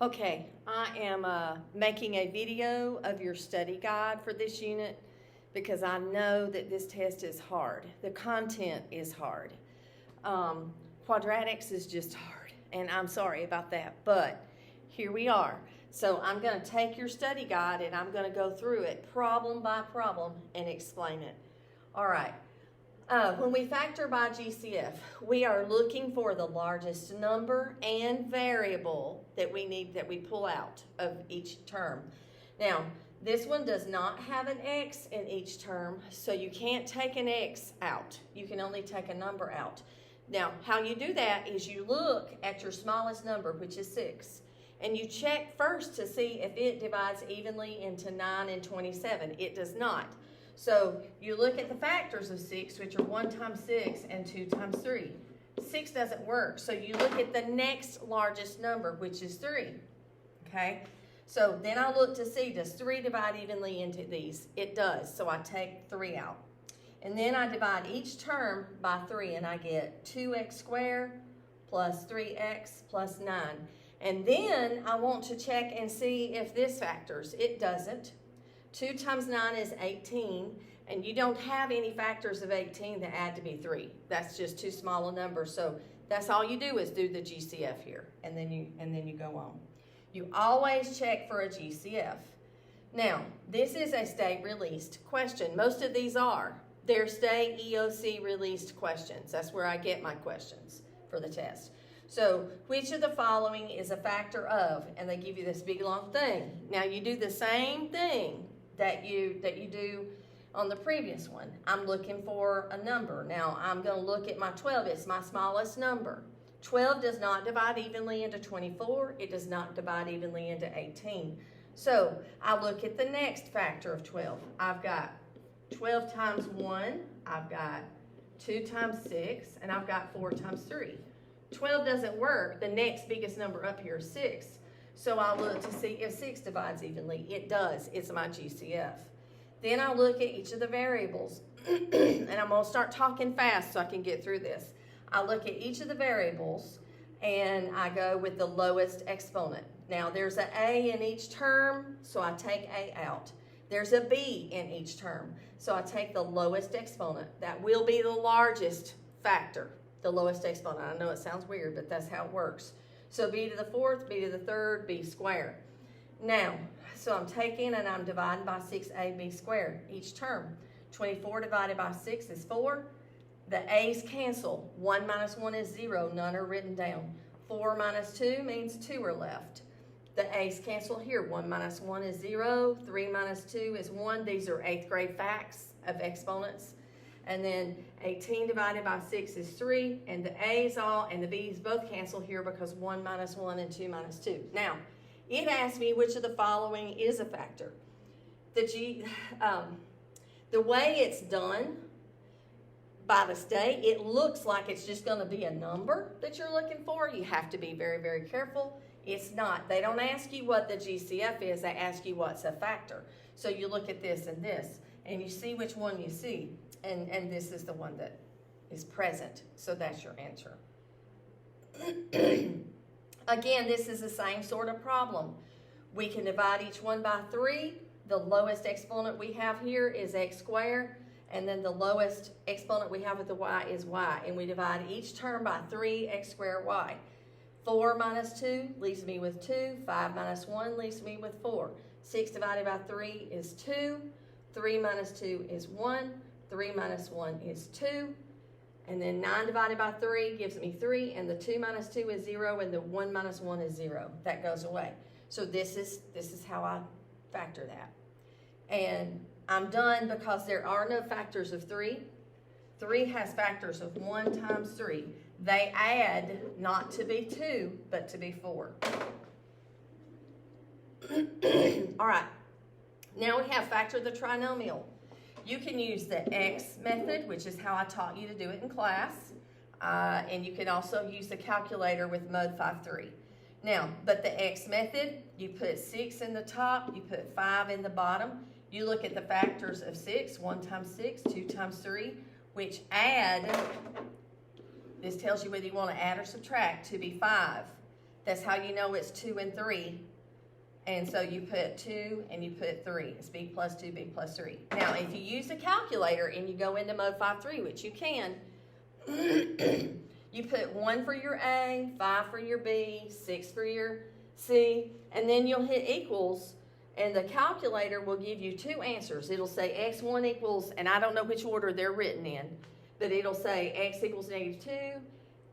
Okay, I am making a video of your study guide for this unit because I know that this test is hard. The content is hard. Quadratics is just hard, and I'm sorry about that, but here we are. So I'm going to take your study guide and I'm going to go through it problem by problem and explain it. All right. When we factor by GCF, we are looking for the largest number and variable that we pull out of each term. Now, this one does not have an x in each term, so you can't take an x out. You can only take a number out. Now, how you do that is you look at your smallest number, which is 6, and you check first to see if it divides evenly into 9 and 27. It does not. So you look at the factors of 6, which are 1 times 6 and 2 times 3. 6 doesn't work, so you look at the next largest number, which is 3. Okay? So then I look to see, does 3 divide evenly into these? It does, so I take 3 out. And then I divide each term by 3, and I get 2x squared plus 3x plus 9. And then I want to check and see if this factors. It doesn't. 2 times 9 is 18, and you don't have any factors of 18 that add to be 3. That's just too small a number, so that's all you do is do the GCF here, and then you go on. You always check for a GCF. Now, this is a state released question. Most of these are. They're state EOC released questions. That's where I get my questions for the test. So, which of the following is a factor of, and they give you this big long thing. Now, you do the same thing that you do on the previous one. I'm looking for a number. Now, I'm going to look at my 12. It's my smallest number. 12 does not divide evenly into 24. It does not divide evenly into 18. So, I look at the next factor of 12. I've got 12 times 1. I've got 2 times 6. And I've got 4 times 3. 12 doesn't work. The next biggest number up here is 6. So I'll look to see if 6 divides evenly. It does. It's my GCF. Then I'll look at each of the variables. And I'm going to start talking fast so I can get through this. I look at each of the variables and I go with the lowest exponent. Now there's an A in each term, so I take A out. There's a B in each term, so I take the lowest exponent. That will be the largest factor, the lowest exponent. I know it sounds weird, but that's how it works. So b to the 4th, b to the 3rd, b squared. Now, so I'm taking and I'm dividing by 6ab squared each term. 24 divided by 6 is 4. The a's cancel. 1 minus 1 is 0. None are written down. 4 minus 2 means 2 are left. The a's cancel here. 1 minus 1 is 0. 3 minus 2 is 1. These are 8th grade facts of exponents. And then 18 divided by 6 is 3, and the a's and the b's both cancel here because 1 minus 1 and 2 minus 2. Now, it asks me which of the following is a factor. The way it's done by the state, it looks like it's just going to be a number that you're looking for. You have to be very, very careful. It's not. They don't ask you what the GCF is. They ask you what's a factor. So you look at this, and you see which one you see. And this is the one that is present. So that's your answer. Again, this is the same sort of problem. We can divide each one by 3. The lowest exponent we have here is x squared. And then the lowest exponent we have with the y is y. And we divide each term by 3x squared y. 4 minus 2 leaves me with 2. 5 minus 1 leaves me with 4. 6 divided by 3 is 2. 3 minus 2 is 1. 3 minus 1 is 2, and then 9 divided by 3 gives me 3, and the 2 minus 2 is 0, and the 1 minus 1 is 0. That goes away. So this is how I factor that. And I'm done because there are no factors of 3. 3 has factors of 1 times 3. They add not to be 2, but to be 4. All right. Now we have factor the trinomial. You can use the X method, which is how I taught you to do it in class. And you can also use the calculator with mode 5-3. Now, but the X method, you put 6 in the top, you put 5 in the bottom. You look at the factors of 6, 1 times 6, 2 times 3, which add, this tells you whether you want to add or subtract, to be 5. That's how you know it's 2 and 3. And so you put 2 and you put 3. It's b plus 2, b plus 3. Now, if you use a calculator and you go into mode 5-3, which you can, you put 1 for your A, 5 for your B, 6 for your C, and then you'll hit equals, and the calculator will give you two answers. It'll say x1 equals, and I don't know which order they're written in, but it'll say x equals -2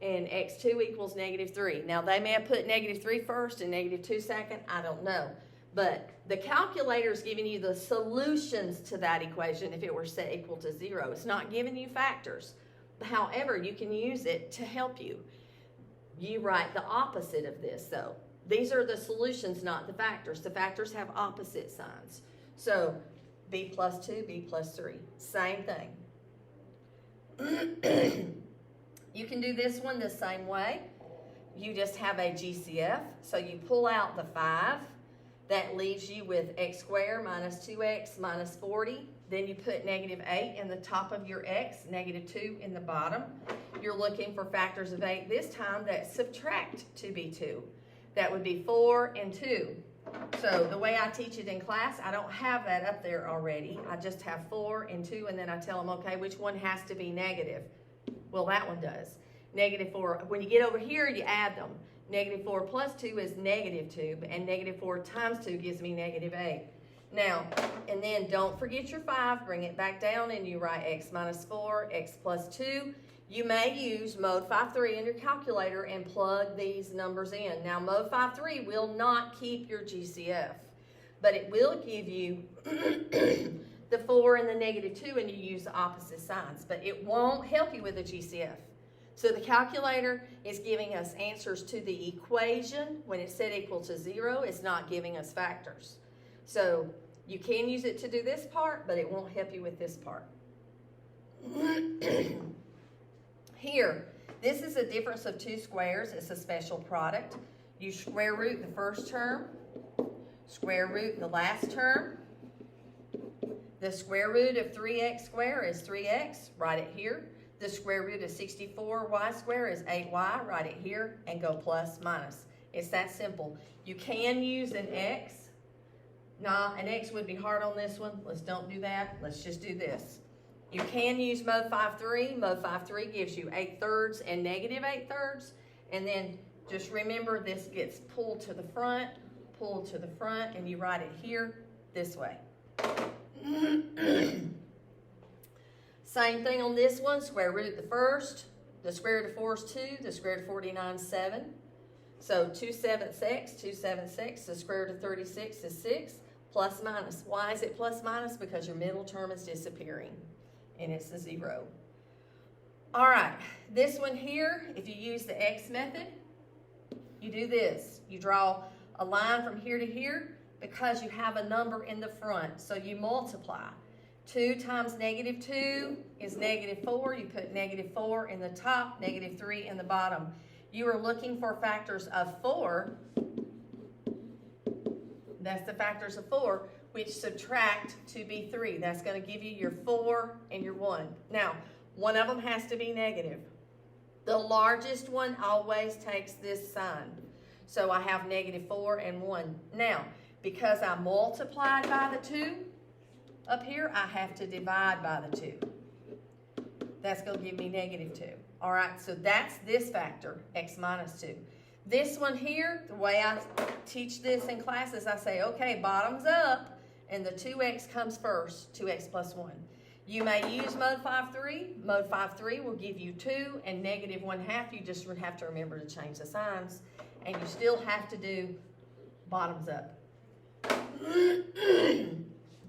and x2 equals -3. Now, they may have put -3 first and -2 second. I don't know. But the calculator is giving you the solutions to that equation if it were set equal to 0. It's not giving you factors. However, you can use it to help you. You write the opposite of this, though. These are the solutions, not the factors. The factors have opposite signs. So, b plus 2, b plus 3. Same thing. You can do this one the same way. You just have a GCF. So, you pull out the 5. That leaves you with x squared minus 2x minus 40. Then you put -8 in the top of your x, -2 in the bottom. You're looking for factors of 8 this time that subtract 2b2. That would be 4 and 2. So the way I teach it in class, I don't have that up there already. I just have 4 and 2, and then I tell them, okay, which one has to be negative? Well, that one does. -4, when you get over here, you add them. -4 plus 2 is -2, and -4 times 2 gives me -8. Now, and then don't forget your 5, bring it back down, and you write x minus 4, x plus 2. You may use mode 5-3 in your calculator and plug these numbers in. Now, mode 5-3 will not keep your GCF, but it will give you the 4 and the -2, and you use the opposite signs, but it won't help you with the GCF. So the calculator is giving us answers to the equation. When it's set equal to 0, it's not giving us factors. So you can use it to do this part, but it won't help you with this part. Here, this is a difference of two squares. It's a special product. You square root the first term, square root the last term. The square root of 3x squared is 3x. Write it here. The square root of 64y squared is 8y. Write it here and go plus, minus. It's that simple. You can use an x. Nah, an x would be hard on this one. Let's don't do that. Let's just do this. You can use mode 5-3. Mode 5-3 gives you 8/3 and -8/3. And then just remember this gets pulled to the front, and you write it here this way. Same thing on this one. Square root the first. The square root of 4 is 2. The square root of 49 is 7. So 2/7 x, 2/7 x. The square root of 36 is 6. Plus, minus. Why is it plus, minus? Because your middle term is disappearing, and it's a 0. All right, this one here, if you use the x method, you do this. You draw a line from here to here because you have a number in the front, so you multiply. 2 times -2 is -4. You put -4 in the top, -3 in the bottom. You are looking for factors of 4. That's the factors of 4, which subtract 2b3. That's going to give you your 4 and your 1. Now, one of them has to be negative. The largest one always takes this sign. So I have -4 and 1. Now, because I multiplied by the 2 up here, I have to divide by the 2. That's going to give me -2. All right, so that's this factor, x minus 2. This one here, the way I teach this in classes, I say, okay, bottoms up, and the 2x comes first, 2x plus 1. You may use mode 5-3. Mode 5-3 will give you 2 and -1/2. You just have to remember to change the signs, and you still have to do bottoms up.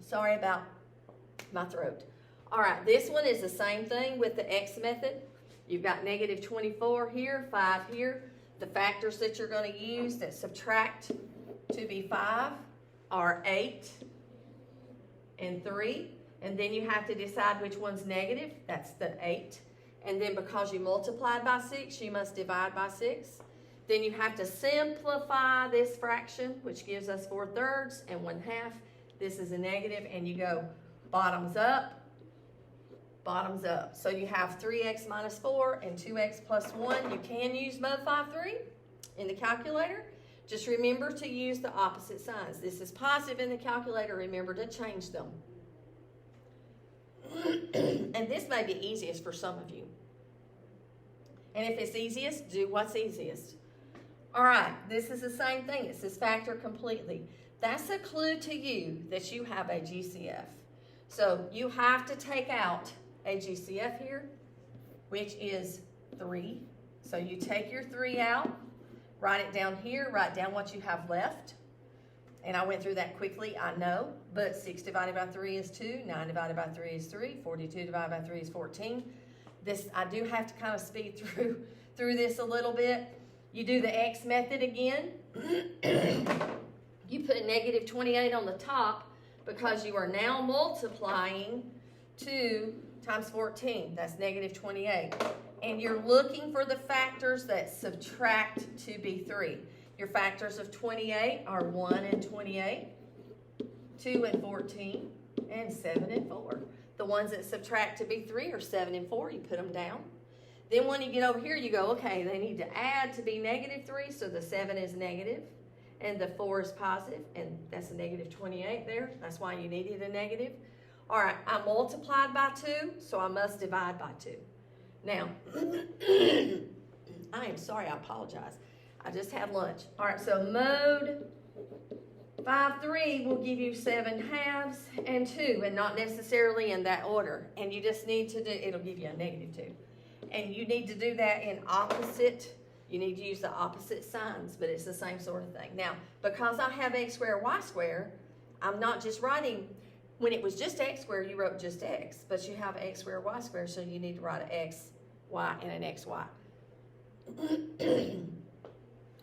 Sorry about my throat. All right, this one is the same thing with the x method. You've got -24 here, 5 here. The factors that you're going to use that subtract to be 5 are 8 and 3. And then you have to decide which one's negative. That's the 8. And then because you multiplied by 6, you must divide by 6. Then you have to simplify this fraction, which gives us 4/3 and 1/2. This is a negative, and you go bottoms up, bottoms up. So you have 3x minus 4 and 2x plus 1. You can use mode 5-3. In the calculator, just remember to use the opposite signs. This is positive in the calculator. Remember to change them. And this may be easiest for some of you. And if it's easiest, do what's easiest. All right, this is the same thing. It says factor completely. That's a clue to you that you have a GCF. So you have to take out a GCF here, which is 3. So you take your 3 out, write it down here, write down what you have left. And I went through that quickly, I know, but 6 divided by 3 is 2, 9 divided by 3 is 3, 42 divided by 3 is 14. This, I do have to kind of speed through this a little bit. You do the X method again. You put negative 28 on the top because you are now multiplying 2 times 14. That's negative 28. And you're looking for the factors that subtract to be 3. Your factors of 28 are 1 and 28, 2 and 14, and 7 and 4. The ones that subtract to be 3 are 7 and 4. You put them down. Then when you get over here, you go, okay, they need to add to be negative 3, so the 7 is negative, and the 4 is positive, and that's a negative 28 there. That's why you needed a negative. All right, I multiplied by 2, so I must divide by 2. Now, I am sorry, I apologize. I just had lunch. All right, so mode 5/3 will give you 7/2 and 2, and not necessarily in that order. And you just need to do, it'll give you a negative 2. And you need to do that in opposite, you need to use the opposite signs, but it's the same sort of thing. Now, because I have x squared, y squared, I'm not just writing, when it was just x squared, you wrote just x, but you have x squared, y squared, so you need to write an x, y, and an xy.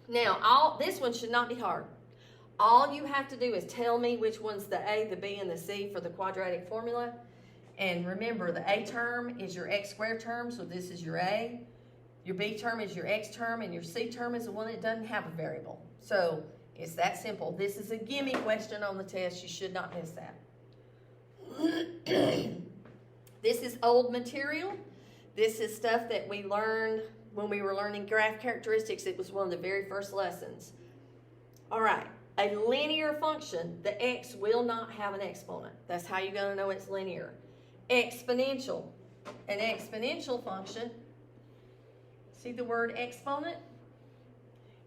Now, this one should not be hard. All you have to do is tell me which one's the A, the B, and the C for the quadratic formula. And remember, the A term is your x squared term, so this is your A. Your B term is your x term, and your C term is the one that doesn't have a variable. So it's that simple. This is a gimme question on the test. You should not miss that. This is old material. This is stuff that we learned when we were learning graph characteristics. It was one of the very first lessons. All right, a linear function, the x will not have an exponent. That's how you're going to know it's linear. Exponential, an exponential function. See the word exponent?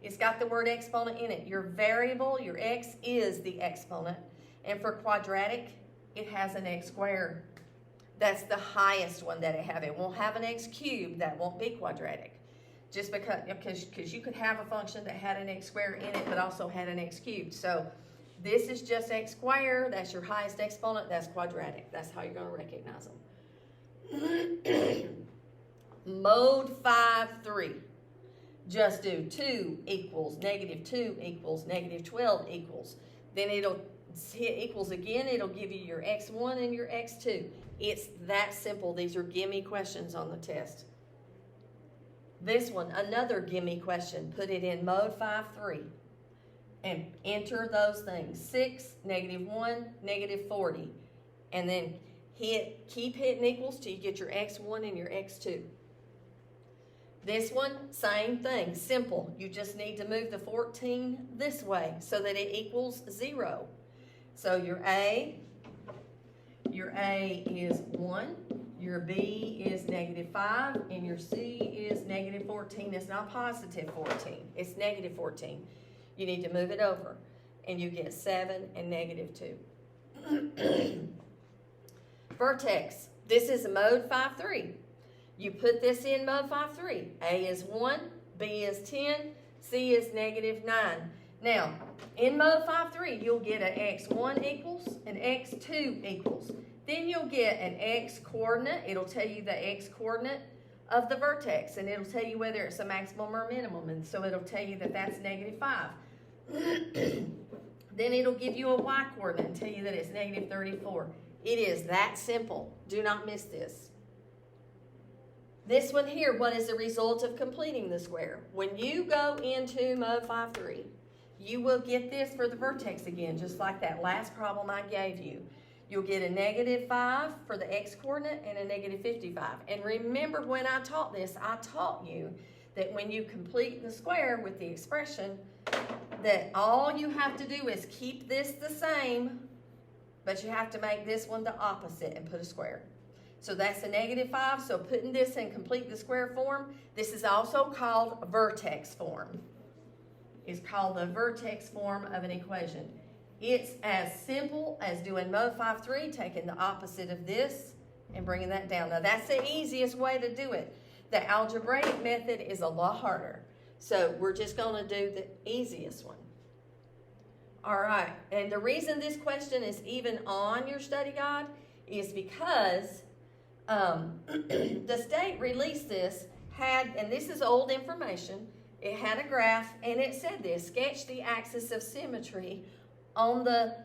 It's got the word exponent in it. Your variable, your x, is the exponent. And for quadratic, it has an x squared. That's the highest one that it have. It won't have an x cubed. That won't be quadratic. Just because you could have a function that had an x squared in it, but also had an x cubed. So this is just x squared. That's your highest exponent. That's quadratic. That's how you're going to recognize them. Mode 5/3. Just do 2 equals negative 2 equals negative 12 equals. Then it'll hit equals again. It'll give you your x1 and your x2. It's that simple. These are gimme questions on the test. This one, another gimme question. Put it in mode 5/3 and enter those things. 6, -1, -40. And then keep hitting equals till you get your x1 and your x2. This one, same thing, simple. You just need to move the 14 this way so that it equals 0. So your A is 1, your B is -5, and your C is -14. It's not positive 14, it's -14. You need to move it over, and you get 7 and -2. Vertex, this is mode 5/3. You put this in mode 5/3. A is 1, B is 10, C is -9. Now, in mode 5/3, you'll get an x1 equals, an x2 equals. Then you'll get an x coordinate. It'll tell you the x coordinate of the vertex, and it'll tell you whether it's a maximum or minimum, and so it'll tell you that that's -5. Then it'll give you a y coordinate and tell you that it's -34. It is that simple. Do not miss this. This one here, what is the result of completing the square? When you go into mode 5/3, you will get this for the vertex again, just like that last problem I gave you. You'll get a -5 for the x coordinate and a -55. And remember when I taught this, I taught you that when you complete the square with the expression, that all you have to do is keep this the same, but you have to make this one the opposite and put a square. So that's a -5. So putting this in complete the square form, this is also called vertex form. It's called the vertex form of an equation. It's as simple as doing mod 5-3, taking the opposite of this and bringing that down. Now that's the easiest way to do it. The algebraic method is a lot harder. So we're just going to do the easiest one. All right, and the reason this question is even on your study guide is because the state released this, and this is old information, it had a graph, and it said this: sketch the axis of symmetry on the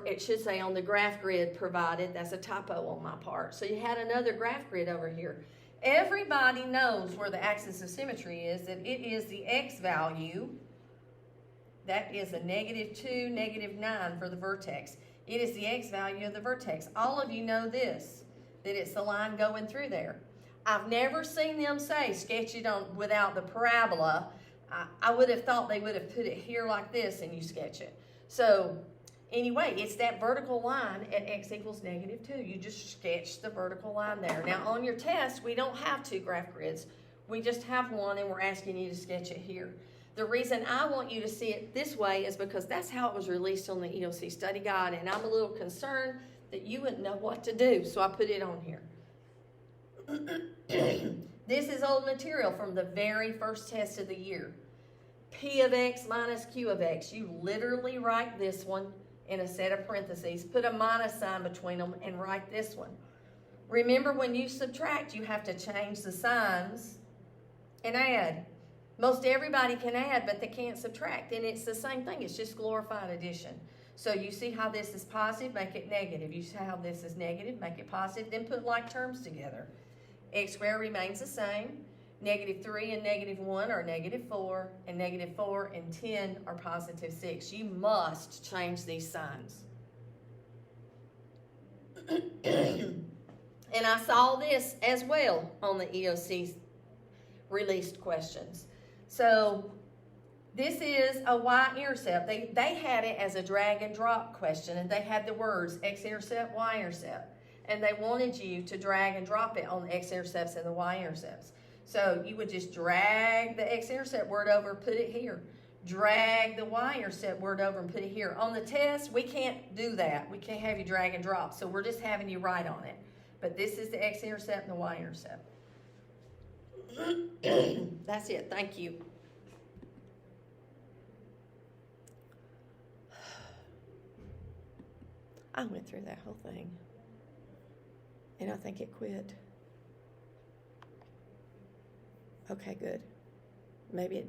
it should say on the graph grid provided. That's a typo on my part. So you had another graph grid over here. Everybody knows where the axis of symmetry is, that it is the x value. That is a -2, -9 for the vertex. It is the x value of the vertex. All of you know this, that it's the line going through there. I've never seen them say sketch it on without the parabola. I would have thought they would have put it here like this and you sketch it. So anyway, it's that vertical line at x equals -2. You just sketch the vertical line there. Now on your test, we don't have 2 graph grids. We just have one, and we're asking you to sketch it here. The reason I want you to see it this way is because that's how it was released on the EOC study guide, and I'm a little concerned that you wouldn't know what to do, so I put it on here. This is old material from the very first test of the year. P of x minus Q of x. You literally write this one in a set of parentheses, put a minus sign between them, and write this one. Remember, when you subtract, you have to change the signs and add. Most everybody can add, but they can't subtract, and it's the same thing. It's just glorified addition. So you see how this is positive, make it negative. You see how this is negative, make it positive, then put like terms together. X squared remains the same. -3 and -1 are -4, and -4 and 10 are +6. You must change these signs. And I saw this as well on the EOC released questions. So this is a y-intercept. They had it as a drag and drop question, and they had the words x-intercept, y-intercept. And they wanted you to drag and drop it on the x-intercepts and the y-intercepts. So you would just drag the x-intercept word over, put it here. Drag the y-intercept word over and put it here. On the test, we can't do that. We can't have you drag and drop. So we're just having you write on it. But this is the x-intercept and the y-intercept. That's it. Thank you. I went through that whole thing, and I think it quit. Okay, good. Maybe it